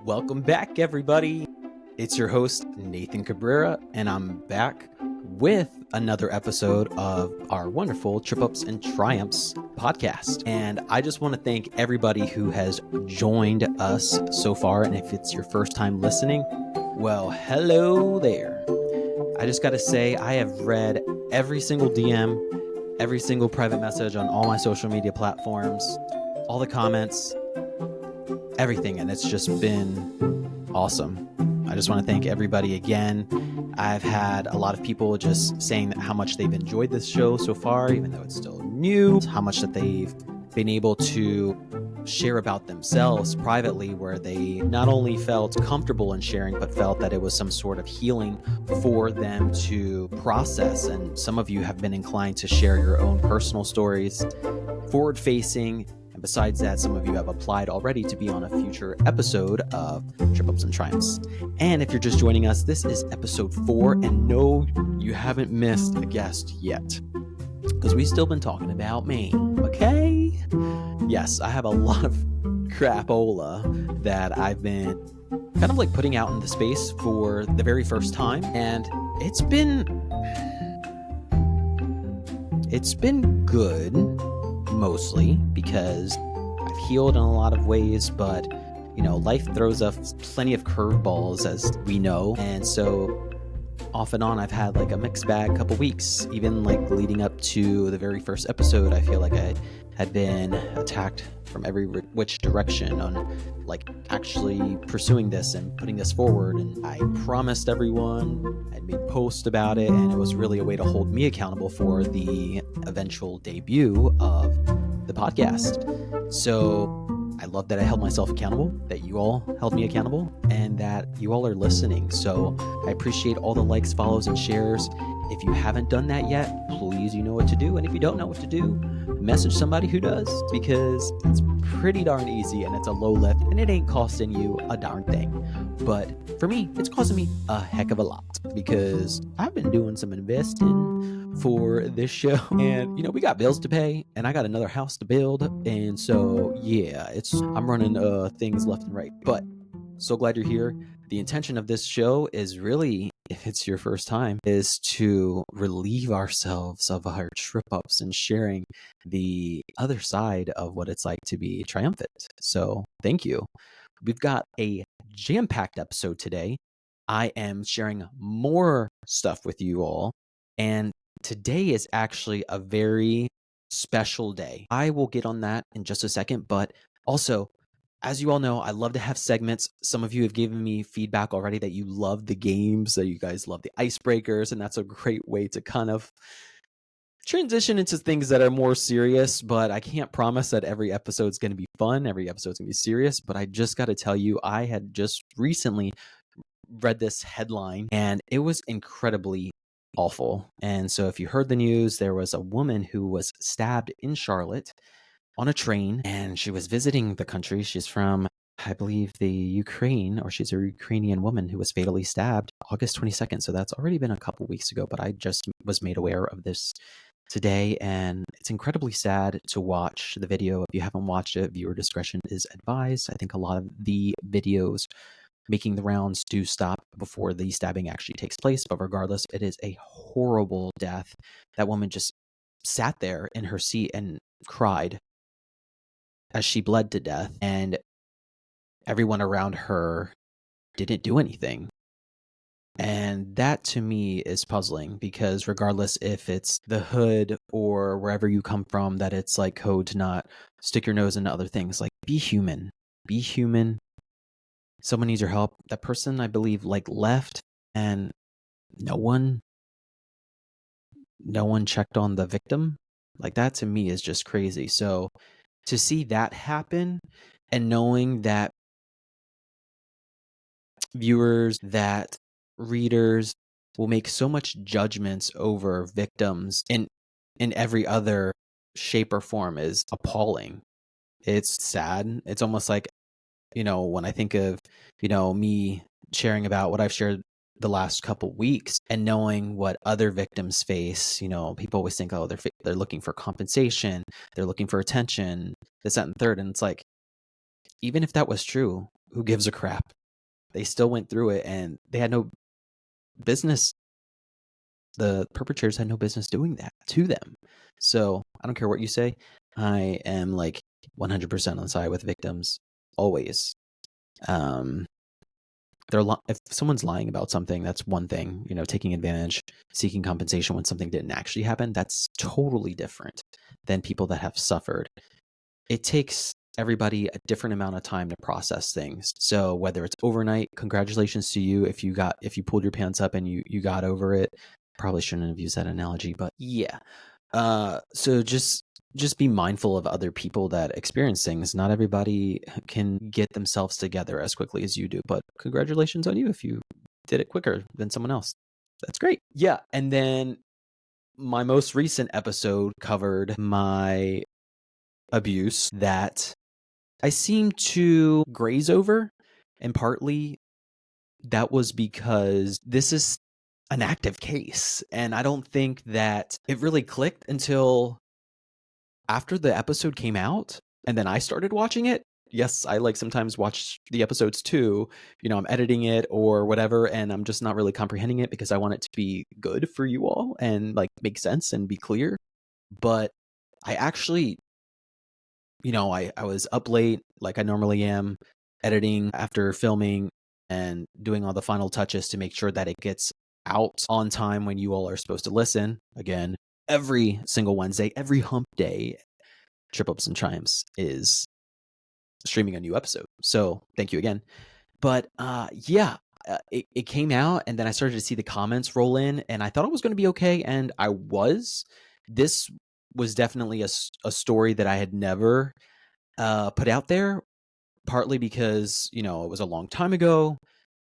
Welcome back, everybody. It's your host, Nathan Cabrera, and I'm back with another episode of our wonderful Trip Ups and Triumphs podcast. And I just want to thank everybody who has joined us so far. And if it's your first time listening, well, hello there. I just got to say, I have read every single DM, every single private message on all my social media platforms, all the comments, everything, and it's just been awesome. I just want to thank everybody again. I've had a lot of people just saying how much they've enjoyed this show so far, even though it's still new, how much that they've been able to share about themselves privately, where they not only felt comfortable in sharing, but felt that it was some sort of healing for them to process. And some of you have been inclined to share your own personal stories, forward-facing. And besides that, some of you have applied already to be on a future episode of Trip Ups and Triumphs. And if you're just joining us, this is episode 4, and no, you haven't missed a guest yet, because we've still been talking about me, okay? Yes, I have a lot of crapola that I've been kind of like putting out in the space for the very first time, and it's been good. Mostly because I've healed in a lot of ways, but life throws us plenty of curveballs, as we know, and so off and on I've had like a mixed bag couple weeks. Even like leading up to the very first episode, I feel like I had been attacked from every which direction on like actually pursuing this and putting this forward. And I promised everyone, I'd made posts about it, and it was really a way to hold me accountable for the eventual debut of the podcast. So I love that I held myself accountable, that you all held me accountable, and that you all are listening. So I appreciate all the likes, follows, and shares. If you haven't done that yet, please, you know what to do. And if you don't know what to do, message somebody who does, because it's pretty darn easy and it's a low lift and it ain't costing you a darn thing. But for me, it's costing me a heck of a lot, because I've been doing some investing for this show, and we got bills to pay, and I got another house to build, and so yeah, I'm running things left and right. But so glad you're here. The intention of this show is really, if it's your first time, is to relieve ourselves of our trip ups and sharing the other side of what it's like to be triumphant. So thank you. We've got a jam-packed episode today. I am sharing more stuff with you all, and today is actually a very special day. I will get on that in just a second, but also, as you all know, I love to have segments. Some of you have given me feedback already that you love the games, that you guys love the icebreakers, and that's a great way to kind of transition into things that are more serious. But I can't promise that every episode's going to be fun, every episode's going to be serious. But I just got to tell you, I had just recently read this headline, and it was incredibly awful. And so if you heard the news, there was a woman who was stabbed in Charlotte on a train, and she was visiting the country. She's from, I believe, the Ukraine, or she's a Ukrainian woman who was fatally stabbed August 22nd. So that's already been a couple weeks ago, but I just was made aware of this today, and it's incredibly sad to watch the video. If you haven't watched it, viewer discretion is advised. I think a lot of the videos making the rounds do stop before the stabbing actually takes place, but regardless, it is a horrible death. That woman just sat there in her seat and cried as she bled to death, and everyone around her didn't do anything. And that to me is puzzling, because regardless if it's the hood or wherever you come from, that it's like code to not stick your nose into other things. Like, be human. Be human. Someone needs your help. That person, I believe, like left, and no one checked on the victim. Like, that to me is just crazy. So to see that happen, and knowing that viewers, that readers will make so much judgments over victims in every other shape or form, is appalling. It's sad. It's almost like, when I think of, me sharing about what I've shared the last couple weeks, and knowing what other victims face, people always think, oh, they're looking for compensation, they're looking for attention, this, that, and third. And it's like, even if that was true, who gives a crap? They still went through it, and they had no business. The perpetrators had no business doing that to them. So I don't care what you say. I am like 100% on side with victims always. If someone's lying about something, that's one thing. Taking advantage, seeking compensation when something didn't actually happen, that's totally different than people that have suffered. It takes everybody a different amount of time to process things. So whether it's overnight, congratulations to you if you pulled your pants up and you got over it. Probably shouldn't have used that analogy, but yeah. So just be mindful of other people that experience things. Not everybody can get themselves together as quickly as you do, but congratulations on you if you did it quicker than someone else. That's great. Yeah. And then my most recent episode covered my abuse that I seem to graze over. And partly that was because this is an active case. And I don't think that it really clicked until after the episode came out and then I started watching it. Yes, I sometimes watch the episodes too. I'm editing it or whatever, and I'm just not really comprehending it because I want it to be good for you all and make sense and be clear. But I actually, I was up late like I normally am, editing after filming and doing all the final touches to make sure that it gets out on time when you all are supposed to listen. Again, every single Wednesday, every hump day, Trip Ups and Chimes is streaming a new episode. So thank you again. But it came out, and then I started to see the comments roll in, and I thought it was going to be okay, and I was. This was definitely a story that I had never put out there, partly because it was a long time ago.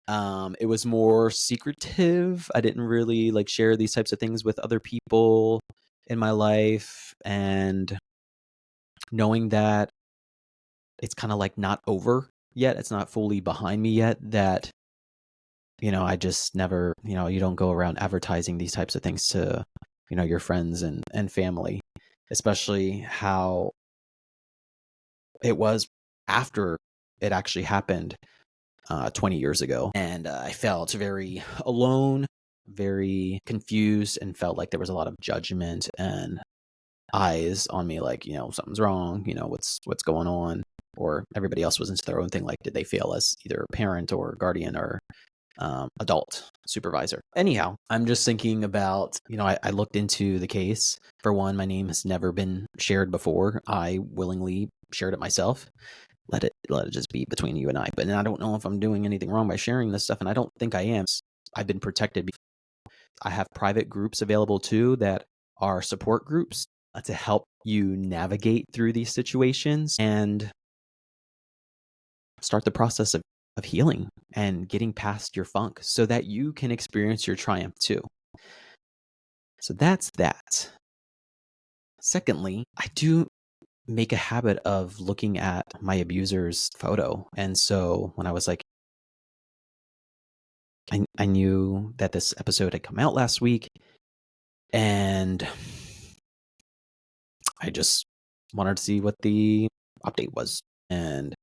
It was more secretive. I didn't really share these types of things with other people in my life, and knowing that it's kind of not over yet, it's not fully behind me yet, that I just never, you don't go around advertising these types of things to your friends and family, especially how it was after it actually happened 20 years ago. And I felt very alone, very confused, and felt like there was a lot of judgment and eyes on me, something's wrong, what's going on. Or everybody else was into their own thing, did they fail as either parent or guardian or adult supervisor. Anyhow, I'm just thinking about, I looked into the case. For one, my name has never been shared before. I willingly shared it myself. Let it just be between you and I. But I don't know if I'm doing anything wrong by sharing this stuff, and I don't think I am. I've been protected. I have private groups available too that are support groups to help you navigate through these situations and start the process of healing and getting past your funk so that you can experience your triumph too. So that's that. Secondly, I do make a habit of looking at my abuser's photo. And so when I was I knew that this episode had come out last week, and I just wanted to see what the update was. And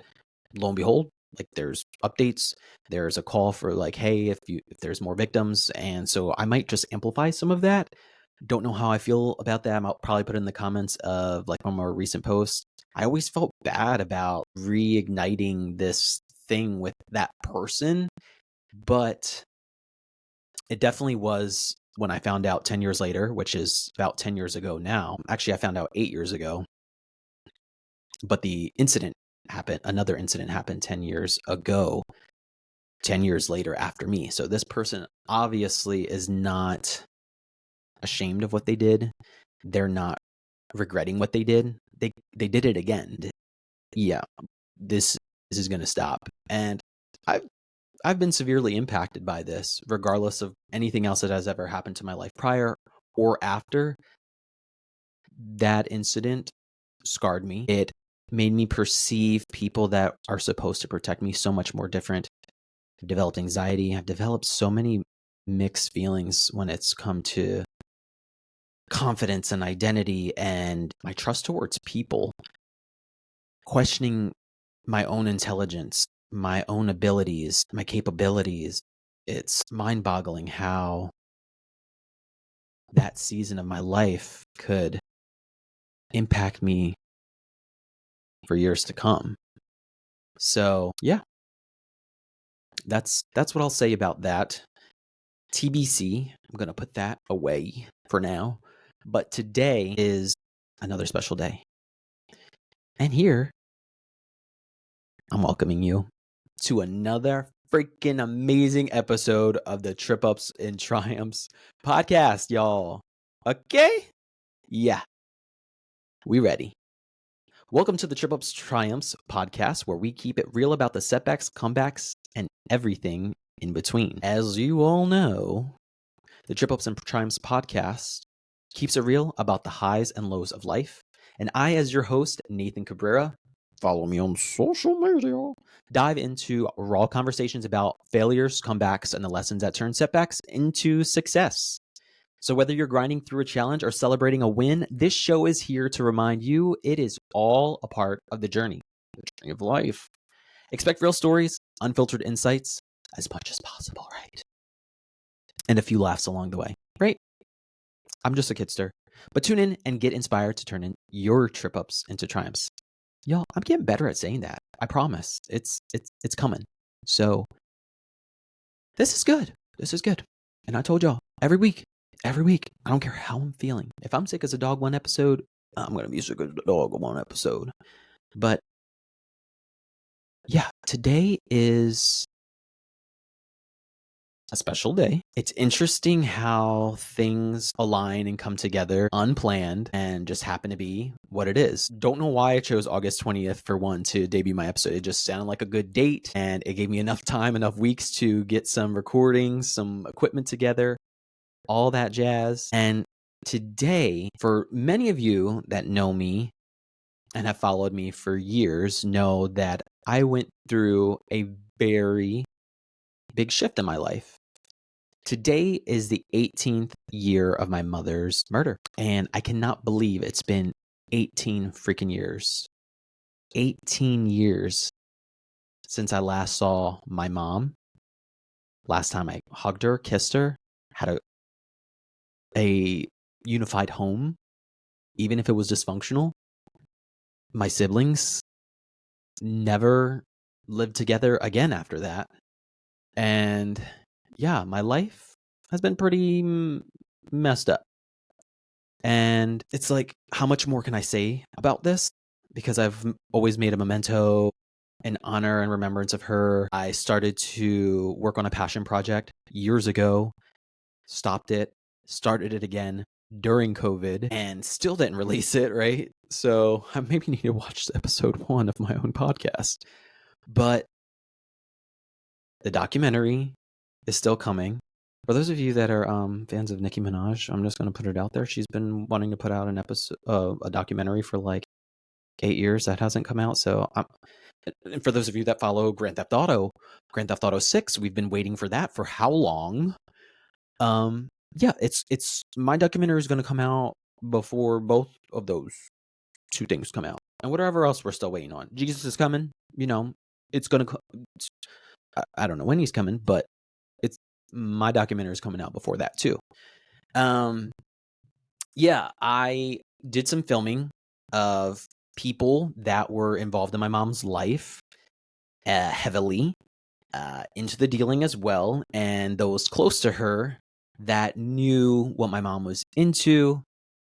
lo and behold, there's updates. There's a call for hey, if there's more victims. And so I might just amplify some of that. Don't know how I feel about that. I'll probably put it in the comments of one more recent post. I always felt bad about reigniting this thing with that person, but it definitely was when I found out 10 years later, which is about 10 years ago now. Actually, I found out 8 years ago, but the incident happened. Another incident happened 10 years ago, 10 years later after me. So this person obviously is not ashamed of what they did. They're not regretting what they did. They did it again. Yeah, this is going to stop. And I've been severely impacted by this, regardless of anything else that has ever happened to my life prior or after. That incident scarred me. It made me perceive people that are supposed to protect me so much more different. I've developed anxiety. I've developed so many mixed feelings when it's come to confidence and identity and my trust towards people, questioning my own intelligence, my own abilities, my capabilities. It's mind-boggling how that season of my life could impact me for years to come. So, yeah, that's what I'll say about that. TBC, I'm going to put that away for now. But today is another special day. And here, I'm welcoming you to another freaking amazing episode of the Trip Ups and Triumphs podcast, y'all. Okay? Yeah, we ready. Welcome to the Trip Ups Triumphs podcast, where we keep it real about the setbacks, comebacks, and everything in between. As you all know, the Trip Ups and Triumphs podcast keeps it real about the highs and lows of life. And I, as your host, Nathan Cabrera, follow me on social media, dive into raw conversations about failures, comebacks, and the lessons that turn setbacks into success. So whether you're grinding through a challenge or celebrating a win, this show is here to remind you it is all a part of the journey of life. Expect real stories, unfiltered insights, as much as possible, right? And a few laughs along the way, right? I'm just a kidster. But tune in and get inspired to turn in your trip ups into triumphs. Y'all, I'm getting better at saying that. I promise. It's coming. So this is good. This is good. And I told y'all, every week, I don't care how I'm feeling. If I'm sick as a dog one episode, I'm going to be sick as a dog one episode. But yeah, today is a special day. It's interesting how things align and come together unplanned and just happen to be what it is. Don't know why I chose August 20th for one to debut my episode. It just sounded like a good date, and it gave me enough time, enough weeks to get some recordings, some equipment together, all that jazz. And today, for many of you that know me and have followed me for years, know that I went through a very big shift in my life. Today is the 18th year of my mother's murder, and I cannot believe it's been 18 freaking years. 18 years since I last saw my mom. Last time I hugged her, kissed her, had a unified home, even if it was dysfunctional. My siblings never lived together again after that. And yeah, my life has been pretty messed up. And it's like, how much more can I say about this? Because I've always made a memento in honor and remembrance of her. I started to work on a passion project years ago, stopped it, started it again during COVID, and still didn't release it, right? So I maybe need to watch episode 1 of my own podcast. But the documentary is still coming. For those of you that are fans of Nicki Minaj, I'm just going to put it out there. She's been wanting to put out an episode, a documentary for like 8 years. That hasn't come out. So, and for those of you that follow Grand Theft Auto 6, we've been waiting for that for how long? Yeah, it's my documentary is going to come out before both of those two things come out, and whatever else we're still waiting on. Jesus is coming. You know, it's going to. I don't know when he's coming, but it's my documentary is coming out before that too. Yeah, I did some filming of people that were involved in my mom's life, heavily, into the dealing as well, and those close to her that knew what my mom was into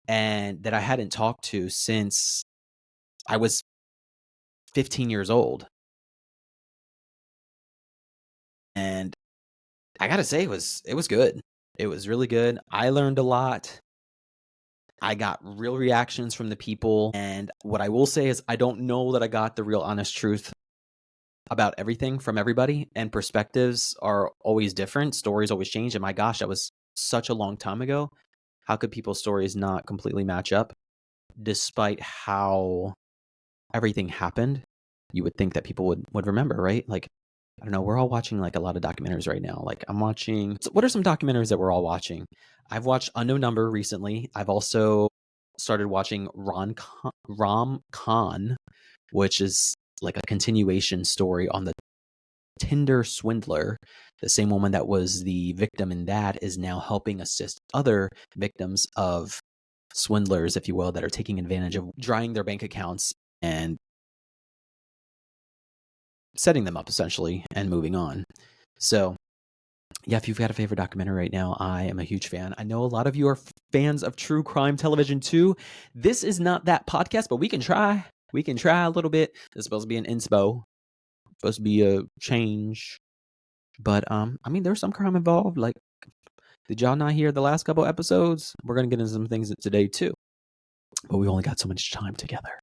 and that I hadn't talked to since I was 15 years old. And I gotta say, it was good. It was really good. I learned a lot. I got real reactions from the people. And what I will say is I don't know that I got the real honest truth about everything from everybody. And perspectives are always different. Stories always change. And my gosh, that was such a long time ago. How could people's stories not completely match up? Despite how everything happened, you would think that people would remember, right? Like, I don't know, we're all watching like a lot of documentaries right now. Like I'm watching, so what are some documentaries that we're all watching? I've watched Unknown Number recently. I've also started watching Rom Con, which is like a continuation story on the Tinder swindler, the same woman that was the victim in that, is now helping assist other victims of swindlers, if you will, that are taking advantage of drying their bank accounts and setting them up essentially and moving on. So yeah, if you've got a favorite documentary right now, I am a huge fan. I know a lot of you are fans of true crime television too. This is not that podcast, but we can try. We can try a little bit. It's supposed to be an inspo, supposed to be a change. But I mean, there's some crime involved. Like, did y'all not hear the last couple episodes? We're gonna get into some things today too. But we only got so much time together.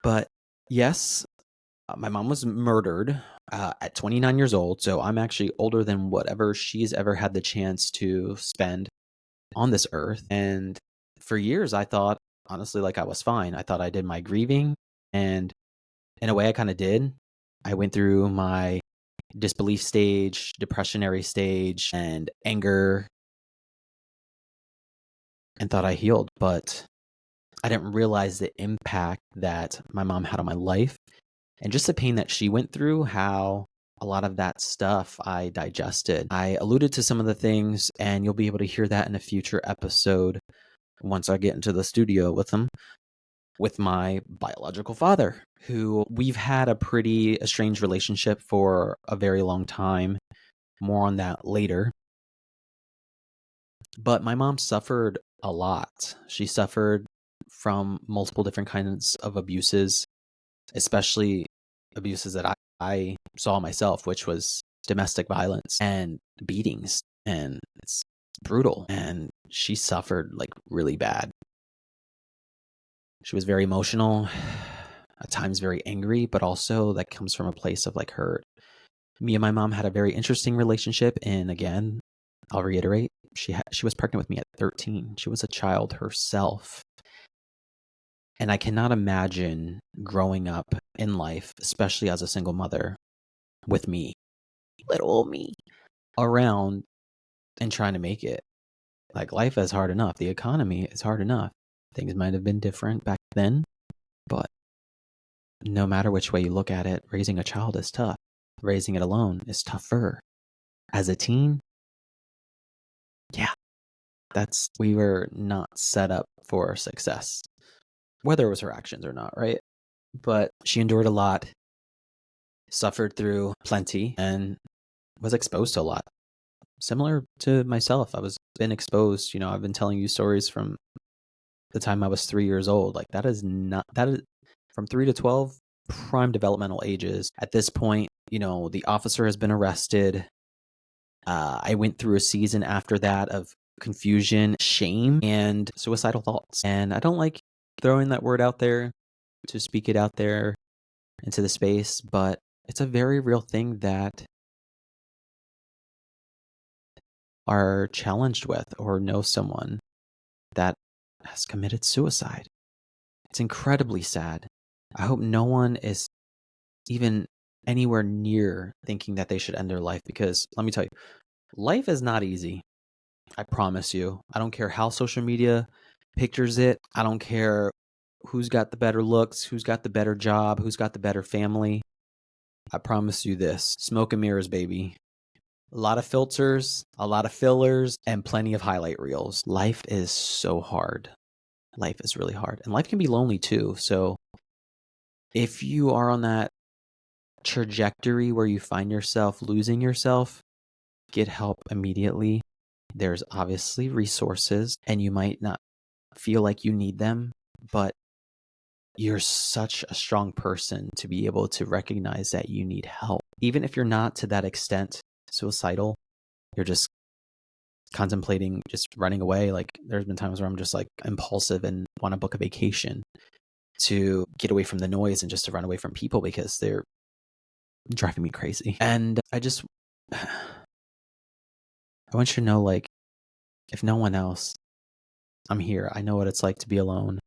But yes, my mom was murdered at 29 years old, so I'm actually older than whatever she's ever had the chance to spend on this earth. And for years, I thought, honestly, like I was fine. I thought I did my grieving, and in a way, I kind of did. I went through my disbelief stage, depressionary stage, and anger, and thought I healed, but I didn't realize the impact that my mom had on my life. And just the pain that she went through, how a lot of that stuff I digested. I alluded to some of the things, and you'll be able to hear that in a future episode once I get into the studio with them, with my biological father, who we've had a pretty estranged relationship for a very long time. More on that later. But my mom suffered a lot. She suffered from multiple different kinds of abuses, especially abuses that I saw myself, which was domestic violence and beatings. And it's brutal. And she suffered like really bad. She was very emotional, at times very angry, but also that comes from a place of like hurt. Me and my mom had a very interesting relationship. And again, I'll reiterate, she was pregnant with me at 13. She was a child herself. And I cannot imagine growing up in life, especially as a single mother, with me, little old me, around and trying to make it. Like, life is hard enough. The economy is hard enough. Things might have been different back then, but no matter which way you look at it, raising a child is tough. Raising it alone is tougher. As a teen, yeah, we were not set up for success, whether it was her actions or not, right? But she endured a lot, suffered through plenty, and was exposed to a lot. Similar to myself, I was been exposed. I've been telling you stories from the time I was 3 years old. Like, that is from 3 to 12, prime developmental ages. At this point, the officer has been arrested. I went through a season after that of confusion, shame, and suicidal thoughts. And I don't like throwing that word out there, to speak it out there into the space, but it's a very real thing that are challenged with or know someone that has committed suicide. It's incredibly sad. I hope no one is even anywhere near thinking that they should end their life, because let me tell you, life is not easy. I promise you. I don't care how social media pictures it. I don't care who's got the better looks, who's got the better job, who's got the better family. I promise you this. Smoke and mirrors, baby. A lot of filters, a lot of fillers, and plenty of highlight reels. Life is so hard. Life is really hard. And life can be lonely too. So if you are on that trajectory where you find yourself losing yourself, get help immediately. There's obviously resources, and you might not feel like you need them, but you're such a strong person to be able to recognize that you need help. Even if you're not to that extent suicidal, you're just contemplating just running away. Like, there's been times where I'm just like impulsive and want to book a vacation to get away from the noise and just to run away from people because they're driving me crazy. And I want you to know, like, if no one else, I'm here. I know what it's like to be alone.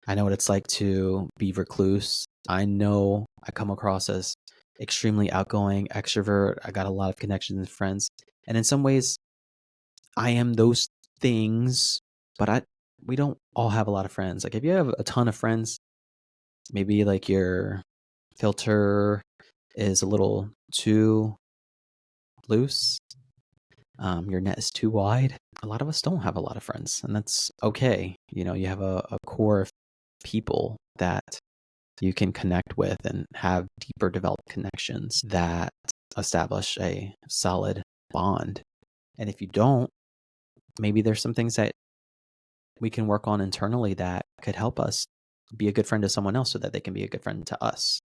I know what it's like to be recluse. I know I come across as extremely outgoing, extrovert. I got a lot of connections and friends. And in some ways, I am those things, but we don't all have a lot of friends. Like, if you have a ton of friends, maybe like your filter is a little too loose, your net is too wide. A lot of us don't have a lot of friends, and that's okay. You have a core of people that you can connect with and have deeper developed connections that establish a solid bond. And if you don't, maybe there's some things that we can work on internally that could help us be a good friend to someone else so that they can be a good friend to us.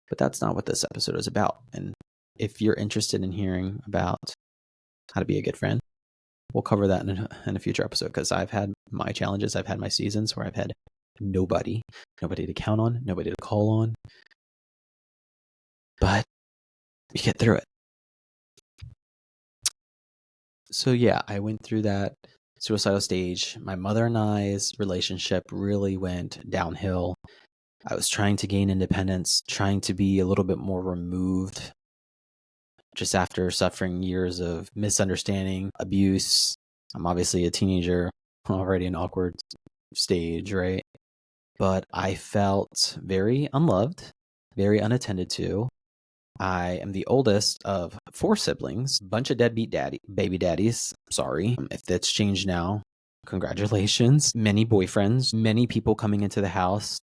But that's not what this episode is about. And if you're interested in hearing about how to be a good friend, we'll cover that in a future episode, because I've had my challenges. I've had my seasons where I've had nobody to count on, nobody to call on. But we get through it. So yeah, I went through that suicidal stage. My mother and I's relationship really went downhill. I was trying to gain independence, trying to be a little bit more removed, just after suffering years of misunderstanding, abuse. I'm obviously a teenager, already an awkward stage, right? But I felt very unloved, very unattended to. I am the oldest of 4 siblings, bunch of deadbeat baby daddies. Sorry if that's changed now. Congratulations. Many boyfriends, many people coming into the house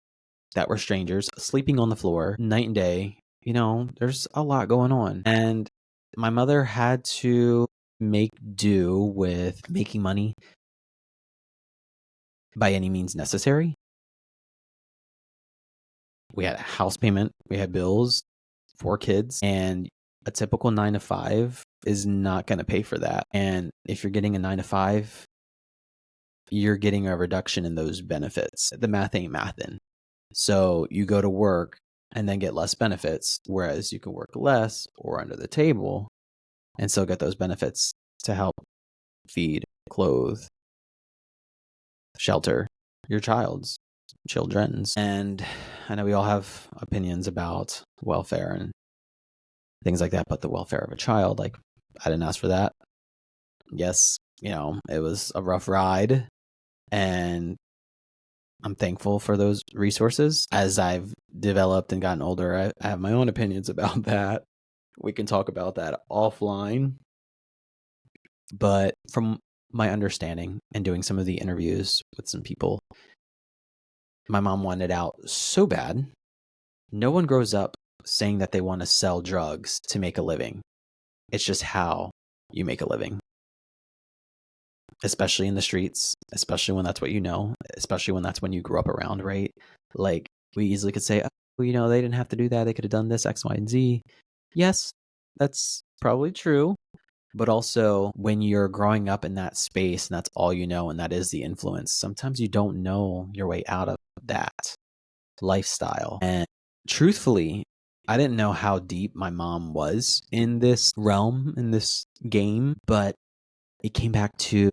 that were strangers, sleeping on the floor night and day. There's a lot going on. And my mother had to make do with making money by any means necessary. We had a house payment, we had bills, 4 kids, and a typical 9 to 5 is not going to pay for that. And if you're getting a 9 to 5, you're getting a reduction in those benefits. The math ain't mathin'. So you go to work and then get less benefits, whereas you can work less or under the table and still get those benefits to help feed, clothe, shelter your children's. And I know we all have opinions about welfare and things like that, but the welfare of a child, like, I didn't ask for that. Yes, it was a rough ride, and I'm thankful for those resources. As I've developed and gotten older, I have my own opinions about that. We can talk about that offline. But from my understanding and doing some of the interviews with some people, my mom wanted out so bad. No one grows up saying that they want to sell drugs to make a living. It's just how you make a living, especially in the streets, especially when that's what you know, especially when that's when you grew up around, right? Like, we easily could say, oh, they didn't have to do that. They could have done this, X, Y, and Z. Yes, that's probably true. But also, when you're growing up in that space and that's all you know, and that is the influence, sometimes you don't know your way out of that lifestyle. And truthfully, I didn't know how deep my mom was in this realm, in this game, but it came back to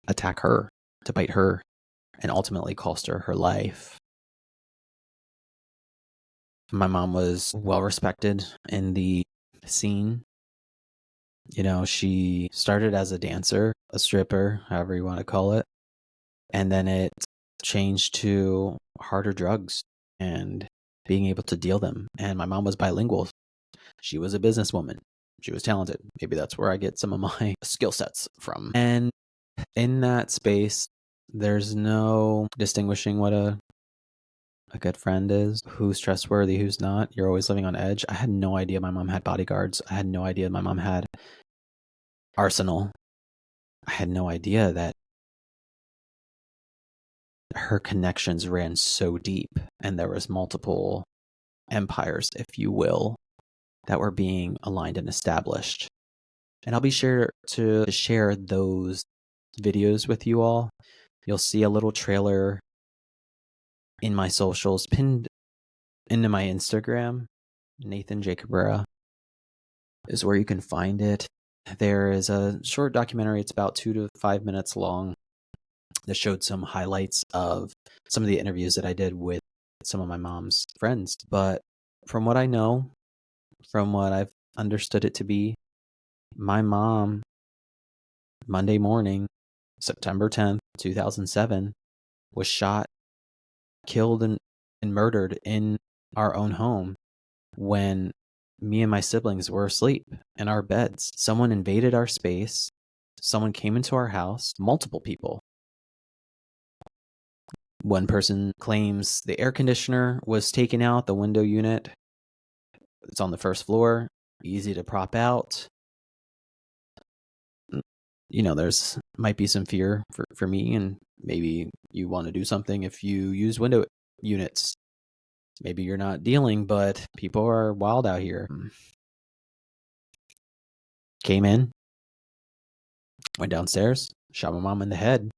attack her, to bite her, and ultimately cost her her life. My mom was well respected in the scene. She started as a dancer, a stripper, however you want to call it. And then it changed to harder drugs and being able to deal them. And my mom was bilingual. She was a businesswoman. She was talented. Maybe that's where I get some of my skill sets from. And in that space, there's no distinguishing what a good friend is, who's trustworthy, who's not. You're always living on edge. I had no idea my mom had bodyguards. I had no idea my mom had arsenal. I had no idea that her connections ran so deep, and there was multiple empires, if you will, that were being aligned and established. And I'll be sure to share those videos with you all. You'll see a little trailer in my socials pinned into my Instagram. Nathan Cabrera is where you can find it. There is a short documentary. It's about 2 to 5 minutes long that showed some highlights of some of the interviews that I did with some of my mom's friends. But from what I know, from what I've understood it to be, my mom, Monday morning, September 10th, 2007, was shot, killed, and murdered in our own home when me and my siblings were asleep in our beds. Someone invaded our space. Someone came into our house, multiple people. One person claims the air conditioner was taken out, the window unit. It's on the first floor, easy to prop out. There's might be some fear for me, and maybe you want to do something if you use window units. Maybe you're not dealing, but people are wild out here. Came in, went downstairs, shot my mom in the head,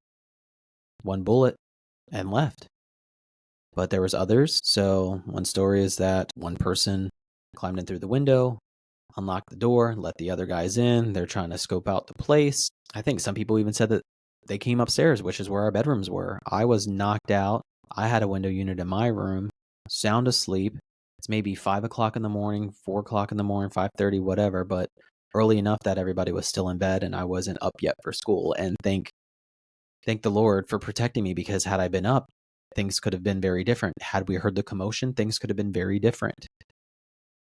one bullet, and left. But there was others. So one story is that one person climbed in through the window, unlocked the door, let the other guys in. They're trying to scope out the place. I think some people even said that they came upstairs, which is where our bedrooms were. I was knocked out. I had a window unit in my room, sound asleep. It's maybe 5 o'clock in the morning, 4 o'clock in the morning, 5:30, whatever, but early enough that everybody was still in bed and I wasn't up yet for school. And thank the Lord for protecting me, because had I been up, things could have been very different. Had we heard the commotion, things could have been very different.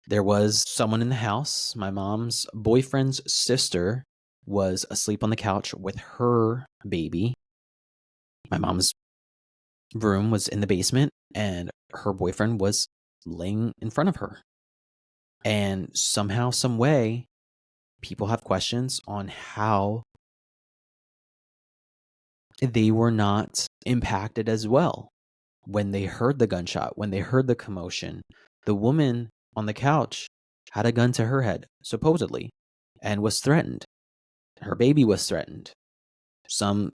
There was someone in the house. My mom's boyfriend's sister was asleep on the couch with her baby. My mom's room was in the basement, and her boyfriend was laying in front of her. And somehow, some way, people have questions on how they were not impacted as well when they heard the gunshot, when they heard the commotion. The woman on the couch had a gun to her head, supposedly, and was threatened. Her baby was threatened. Some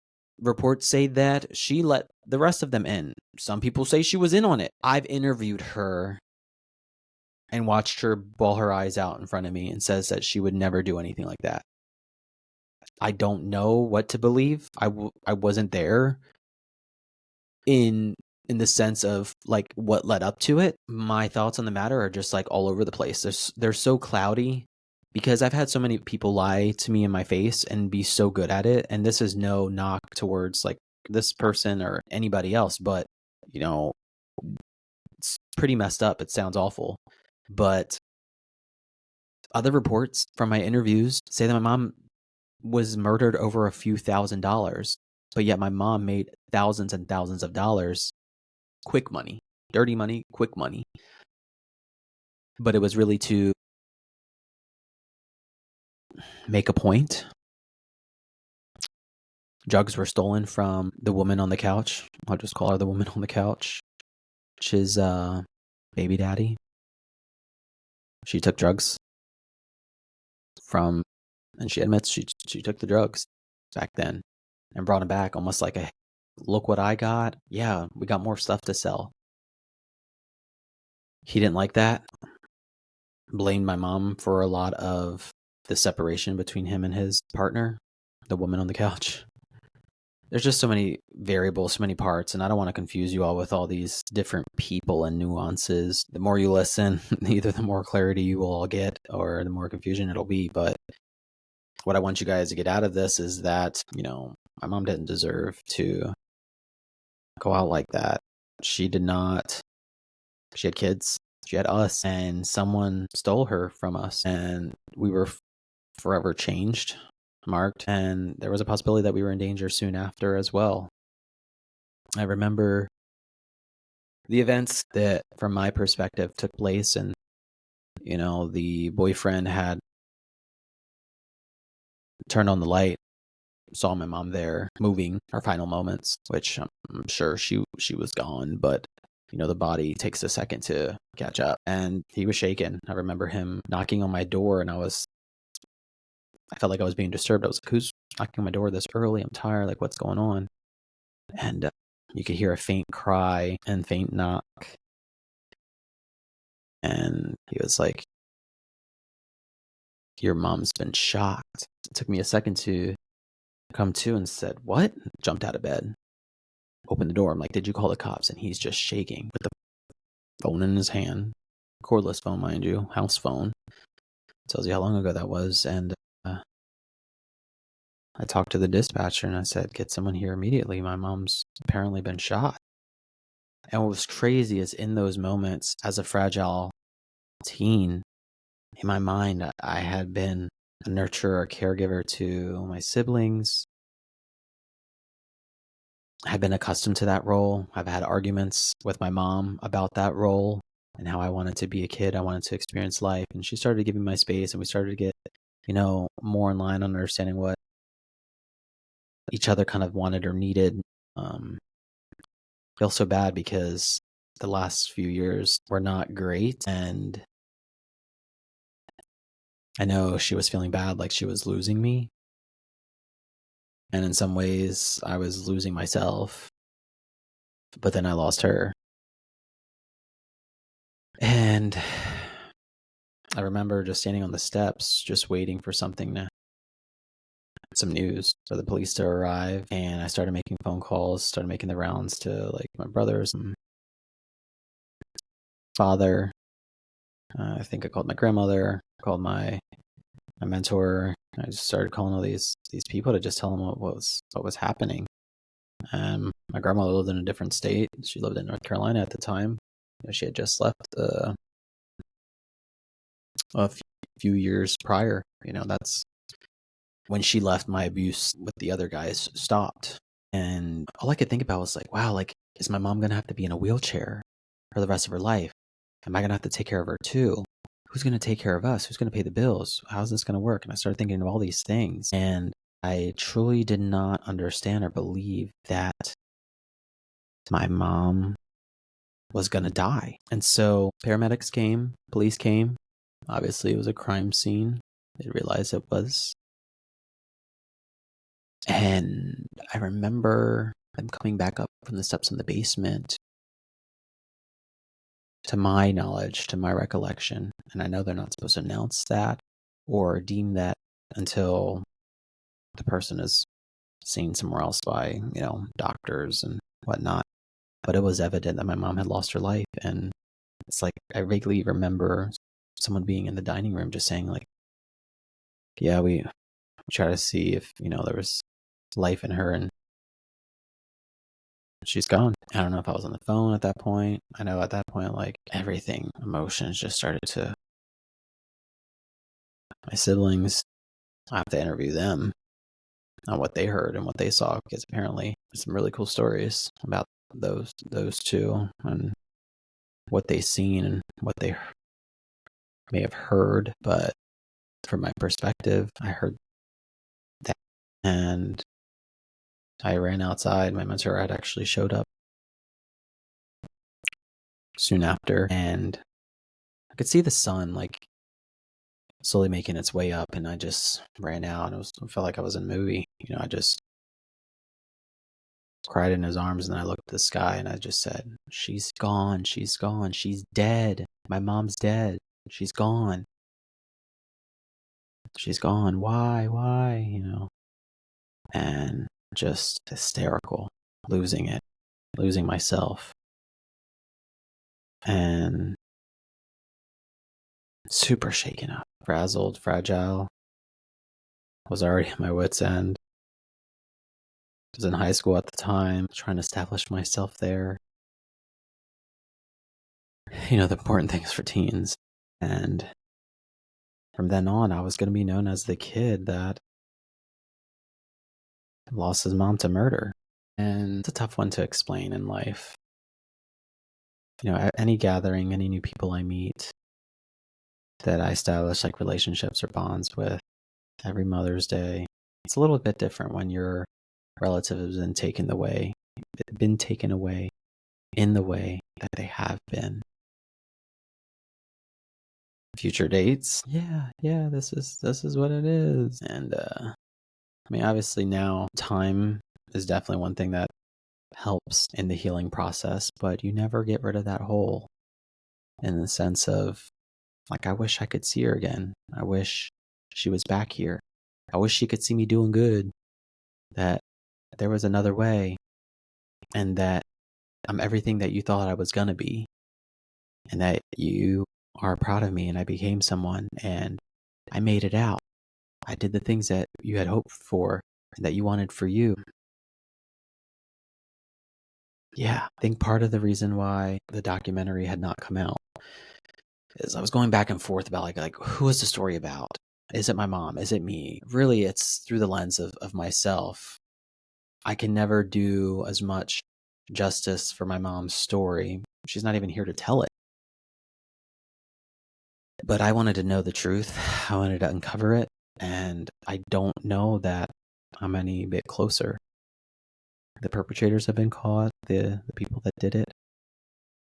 reports say that she let the rest of them in. Some people say she was in on it. I've interviewed her and watched her bawl her eyes out in front of me and says that she would never do anything like that. I don't know what to believe. I wasn't there in the sense of like what led up to it. My thoughts on the matter are just like all over the place. They're so cloudy because I've had so many people lie to me in my face and be so good at it. And this is no knock towards like this person or anybody else, but it's pretty messed up. It sounds awful, but other reports from my interviews say that my mom was murdered over a few $1,000s, but yet my mom made thousands and thousands of dollars. Quick money, dirty money, quick money. But it was really to make a point. Drugs were stolen from the woman on the couch. I'll just call her the woman on the couch, which is baby daddy. She took drugs from, and she admits she took the drugs back then and brought them back almost like a, look what I got. Yeah, we got more stuff to sell. He didn't like that. Blamed my mom for a lot of the separation between him and his partner, the woman on the couch. There's just so many variables, so many parts, and I don't want to confuse you all with all these different people and nuances. The more you listen, either the more clarity you will all get or the more confusion it'll be. But what I want you guys to get out of this is that, my mom didn't deserve to go out like that. She did not. She had kids. She had us, and someone stole her from us, and we were forever changed, marked, and there was a possibility that we were in danger soon after as well. I remember the events that, from my perspective, took place, and the boyfriend had turned on the light, saw my mom there moving her final moments, which I'm sure she was gone, but the body takes a second to catch up, and he was shaken. I remember him knocking on my door, and I felt like I was being disturbed. I was like, who's knocking on my door this early? I'm tired. Like, what's going on? And you could hear a faint cry and faint knock. And he was like, your mom's been shot. It took me a second to come to and said, what? Jumped out of bed, opened the door. I'm like, did you call the cops? And he's just shaking with the phone in his hand. Cordless phone, mind you, house phone. Tells you how long ago that was. And I talked to the dispatcher and I said, get someone here immediately. My mom's apparently been shot. And what was crazy is in those moments, as a fragile teen, in my mind, I had been a nurturer, a caregiver to my siblings. I had been accustomed to that role. I've had arguments with my mom about that role and how I wanted to be a kid. I wanted to experience life. And she started giving me my space, and we started to get, more in line on understanding what each other kind of wanted or needed. Um, feel so bad because the last few years were not great. And I know she was feeling bad, like she was losing me. And in some ways, I was losing myself. But then I lost her. And I remember just standing on the steps, just waiting for some news for the police to arrive. And I started making phone calls, started making the rounds to like my brothers and father. I think I called my grandmother, called my mentor. I just started calling all these people to just tell them what was happening. My grandmother lived in a different state. She lived in North Carolina at the time. She had just left a few years prior. That's when she left. My abuse with the other guys stopped, and all I could think about was like, wow, like, is my mom gonna have to be in a wheelchair for the rest of her life? Am I gonna have to take care of her too? Who's gonna take care of us? Who's gonna pay the bills? How's this gonna work? And I started thinking of all these things, and I truly did not understand or believe that my mom was gonna die. And so paramedics came, police came. Obviously, it was a crime scene. They realized it was. And I remember them coming back up from the steps in the basement, to my knowledge, to my recollection. And I know they're not supposed to announce that or deem that until the person is seen somewhere else by, doctors and whatnot. But it was evident that my mom had lost her life. And it's like I vaguely remember someone being in the dining room just saying, like, yeah, we try to see if, there was life in her, and she's gone. I don't know if I was on the phone at that point. I know at that point, like, everything, emotions just started to. My siblings, I have to interview them on what they heard and what they saw, because apparently there's some really cool stories about those two and what they seen and what they may have heard. But from my perspective, I heard that, and I ran outside. My mentor had actually showed up soon after, and I could see the sun like slowly making its way up, and I just ran out. I felt like I was in a movie. I just cried in his arms, and I looked at the sky, and I just said, she's gone, she's gone, she's dead. My mom's dead. She's gone. She's gone. Why? And just hysterical, losing it, losing myself, and super shaken up, frazzled, fragile. Was already at my wit's end. I was in high school at the time, trying to establish myself there. The important things for teens. And from then on, I was going to be known as the kid that lost his mom to murder. And it's a tough one to explain in life. At any gathering, any new people I meet that I establish like relationships or bonds with, every Mother's Day, it's a little bit different when your relative has been taken away in the way that they have been. Future dates, yeah, this is what it is. And obviously now time is definitely one thing that helps in the healing process, but you never get rid of that hole, in the sense of, like, I wish I could see her again. I wish she was back here. I wish she could see me doing good, that there was another way, and that I'm everything that you thought I was gonna be, and that you are proud of me, and I became someone, and I made it out. I did the things that you had hoped for and that you wanted for you. Yeah, I think part of the reason why the documentary had not come out is I was going back and forth about like who is the story about? Is it my mom? Is it me? Really, it's through the lens of myself. I can never do as much justice for my mom's story. She's not even here to tell it. But I wanted to know the truth. I wanted to uncover it. And I don't know that I'm any bit closer. The perpetrators have been caught, the people that did it.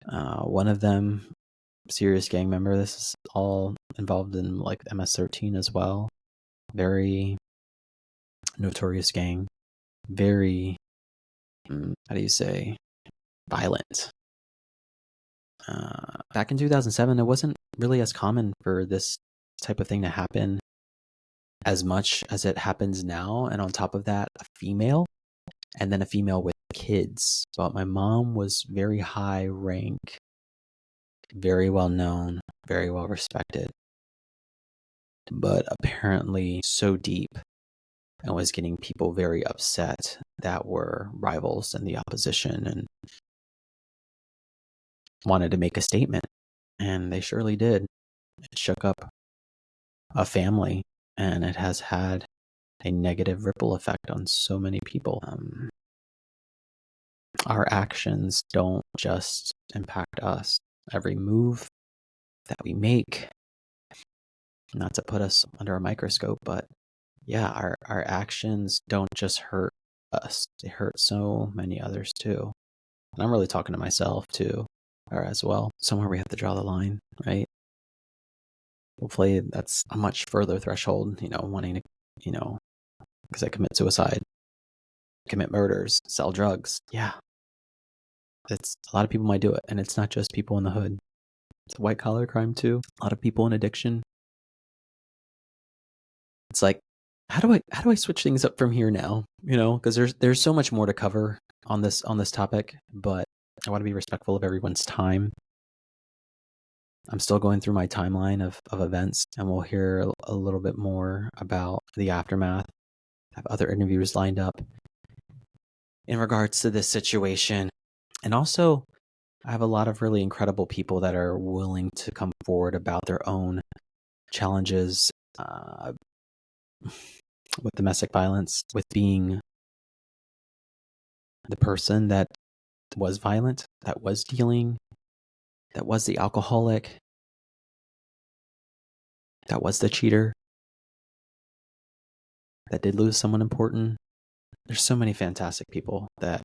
One of them, serious gang member. This is all involved in like MS-13 as well. Very notorious gang. Very, how do you say, violent. Back in 2007, it wasn't really as common for this type of thing to happen as much as it happens now. And on top of that, a female, and then a female with kids. But my mom was very high rank, very well known, very well respected, but apparently so deep and was getting people very upset that were rivals in the opposition and wanted to make a statement. And they surely did. It shook up a family, and it has had a negative ripple effect on so many people. Our actions don't just impact us. Every move that we make, not to put us under a microscope, but yeah, our actions don't just hurt us. They hurt so many others too. And I'm really talking to myself too, or as well. Somewhere we have to draw the line, right? Hopefully that's a much further threshold, wanting to, because I commit suicide, commit murders, sell drugs. Yeah. It's a lot of people might do it, and it's not just people in the hood. It's a white collar crime too. A lot of people in addiction. It's like, how do I switch things up from here now? Because there's so much more to cover on this topic, but I want to be respectful of everyone's time. I'm still going through my timeline of events, and we'll hear a little bit more about the aftermath. I have other interviews lined up in regards to this situation. And also, I have a lot of really incredible people that are willing to come forward about their own challenges with domestic violence, with being the person that was violent, that was dealing, that was the alcoholic, that was the cheater, that did lose someone important. There's so many fantastic people that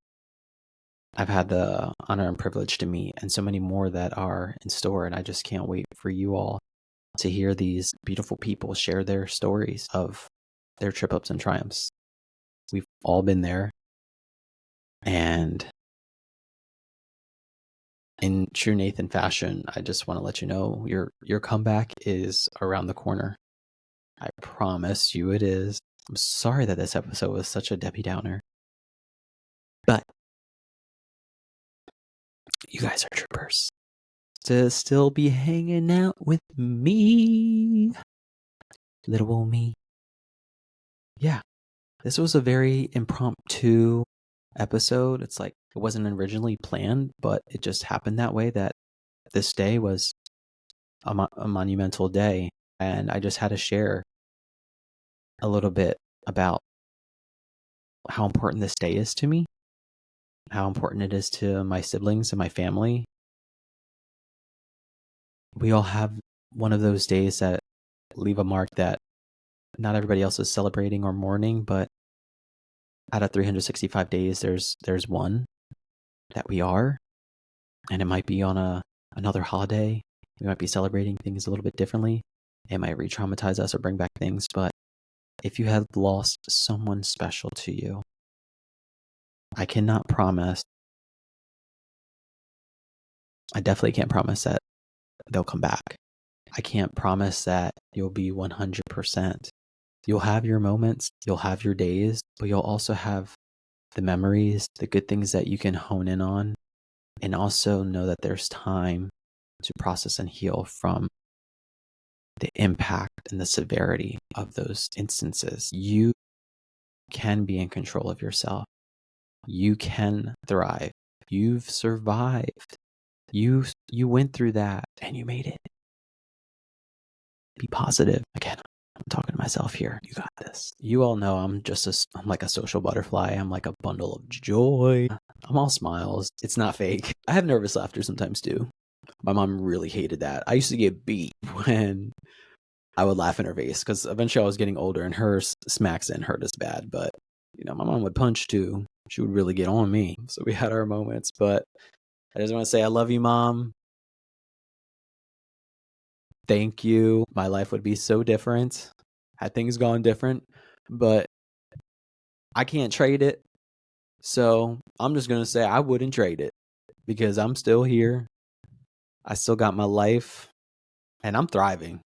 I've had the honor and privilege to meet, and so many more that are in store. And I just can't wait for you all to hear these beautiful people share their stories of their trip ups and triumphs. We've all been there. And in true Nathan fashion, I just want to let you know your comeback is around the corner. I promise you it is. I'm sorry that this episode was such a Debbie Downer. But you guys are troopers. To still be hanging out with me. Little old me. Yeah. This was a very impromptu episode. It's like it wasn't originally planned, but it just happened that way, that this day was a monumental day. And I just had to share a little bit about how important this day is to me, how important it is to my siblings and my family. We all have one of those days that leave a mark that not everybody else is celebrating or mourning, but out of 365 days, there's one that we are, and it might be on another holiday. We might be celebrating things a little bit differently. It might re-traumatize us or bring back things, but if you have lost someone special to you, I cannot promise, I definitely can't promise that they'll come back. I can't promise that you'll be 100%. You'll have your moments, you'll have your days, but you'll also have the memories, the good things that you can hone in on, and also know that there's time to process and heal from the impact and the severity of those instances. You can be in control of yourself. You can thrive. You've survived. You went through that and you made it. Be positive. Again, I'm talking to myself here. You got this. You all know I'm like a social butterfly. I'm like a bundle of joy. I'm all smiles. It's not fake. I have nervous laughter sometimes too. My mom really hated that. I used to get beat when I would laugh in her face because eventually I was getting older and her smacks didn't hurt as bad. But, my mom would punch too. She would really get on me. So we had our moments. But I just want to say I love you, Mom. Thank you. My life would be so different had things gone different. But I can't trade it. So I'm just going to say I wouldn't trade it because I'm still here. I still got my life and I'm thriving.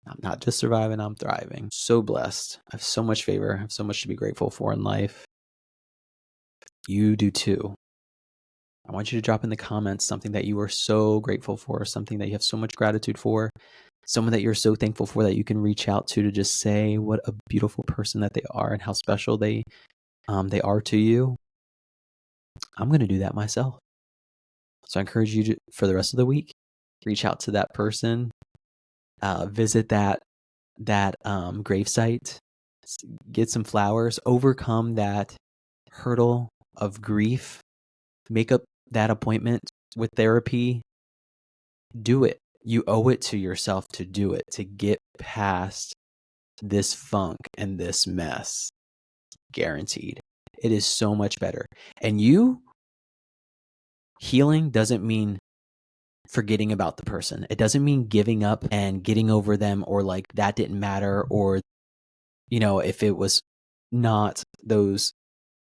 I'm not just surviving, I'm thriving. So blessed. I have so much favor. I have so much to be grateful for in life. You do too. I want you to drop in the comments something that you are so grateful for, something that you have so much gratitude for, someone that you're so thankful for that you can reach out to just say what a beautiful person that they are and how special they are to you. I'm going to do that myself. So I encourage you to, for the rest of the week, reach out to that person, visit that gravesite, get some flowers, overcome that hurdle of grief, make up that appointment with therapy. Do it. You owe it to yourself to do it, to get past this funk and this mess. Guaranteed. It is so much better. And healing doesn't mean forgetting about the person. It doesn't mean giving up and getting over them or like that didn't matter or, if it was not those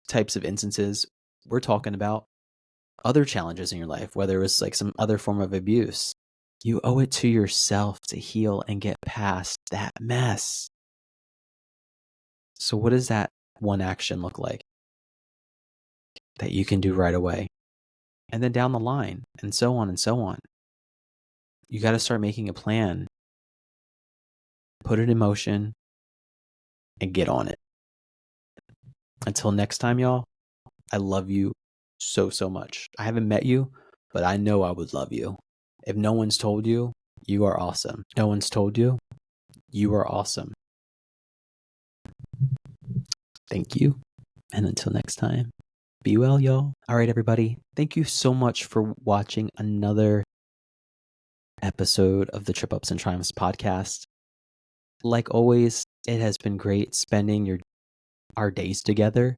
types of instances. We're talking about other challenges in your life, whether it was like some other form of abuse. You owe it to yourself to heal and get past that mess. So what does that one action look like that you can do right away? And then down the line, and so on and so on. You got to start making a plan, put it in motion, and get on it. Until next time, y'all, I love you so, so much. I haven't met you, but I know I would love you. If no one's told you, you are awesome. No one's told you, you are awesome. Thank you. And until next time, be well, y'all. All right, everybody. Thank you so much for watching another episode of the Trip Ups and Triumphs podcast. Like always, it has been great spending our days together.